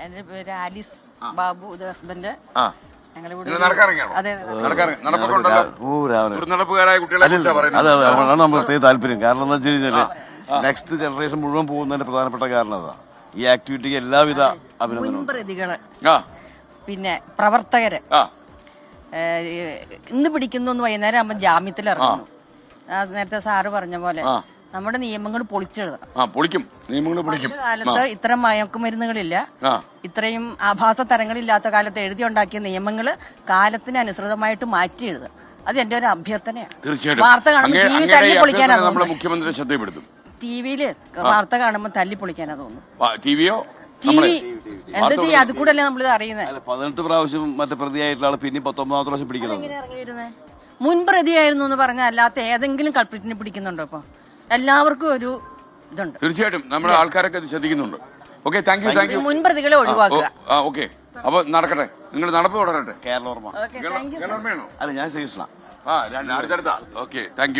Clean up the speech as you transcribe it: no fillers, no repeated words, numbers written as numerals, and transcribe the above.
എന്റെ പേര് ആലിസ് ബാബു, ഇത് ഹസ്ബൻഡ്. അതാണ് നമ്മൾ പ്രത്യേക താല്പര്യം. കാരണം എന്താ വെച്ച് കഴിഞ്ഞാല് നെക്സ്റ്റ് ജനറേഷൻ മുഴുവൻ പോകുന്നതിന്റെ പ്രധാനപ്പെട്ട കാരണം അതാ. ഈ ആക്ടിവിറ്റിക്ക് എല്ലാവിധ അഭിനന്ദനവും. മുൻപ്രതികള്, പിന്നെ പ്രവർത്തകര് ഇന്ന് പിടിക്കുന്നു, വൈകുന്നേരം ആകുമ്പോൾ ജാമ്യത്തിൽ ഇറങ്ങുന്നു. നേരത്തെ സാറ് പറഞ്ഞ പോലെ നമ്മുടെ നിയമങ്ങൾ പൊളിച്ചെഴുതണം. കാലത്ത് ഇത്തരം മയക്കുമരുന്നുകളില്ല, ഇത്രയും ആഭാസ തരങ്ങളില്ലാത്ത കാലത്ത് എഴുതിയുണ്ടാക്കിയ നിയമങ്ങള് കാലത്തിന് അനുസൃതമായിട്ട് മാറ്റി എഴുതുക. അത് എന്റെ ഒരു അഭ്യർത്ഥനയാണ്. വാർത്ത കാണുമ്പോൾ ടി വി തല്ലി പൊളിക്കാനാ മുഖ്യമന്ത്രി ശ്രദ്ധപ്പെടുത്തും. ടിവിയില് വാർത്ത കാണുമ്പോൾ തല്ലി പൊളിക്കാനാ തോന്നുന്നു. ടി വി എന്താ ചെയ്യാ, അത് കൂടെ അല്ലേ നമ്മളിത് അറിയുന്നത്. 18 പ്രാവശ്യം മറ്റേ പ്രതിയായിട്ടുള്ള ആള് പിന്നെ 19 പ്രാവശ്യം പിടിക്കണം. എങ്ങനെ ഇറങ്ങി വരുന്നത്? മുൻപ്രതിയായിരുന്നു എന്ന് പറഞ്ഞാൽ അല്ലാത്ത ഏതെങ്കിലും കൾപ്രിറ്റിനെ പിടിക്കുന്നുണ്ടോ? ഇപ്പൊ എല്ലാവർക്കും ഒരു ഇതുണ്ട്. തീർച്ചയായിട്ടും നമ്മുടെ ആൾക്കാരൊക്കെ ശ്രദ്ധിക്കുന്നുണ്ട്. Okay, thank you. മുൻപ്രതികളെ ഒഴിവാക്കുക. ഓക്കെ, അപ്പൊ നടക്കട്ടെ, നിങ്ങൾ നടപ്പ് തുടരട്ടെ. കേരളോർമ്മ. കേരളോർമ്മയാണോ? അല്ല, ഞാൻ ശ്രീകൃഷ്ണ. അടുത്തടുത്ത. Okay, thank you.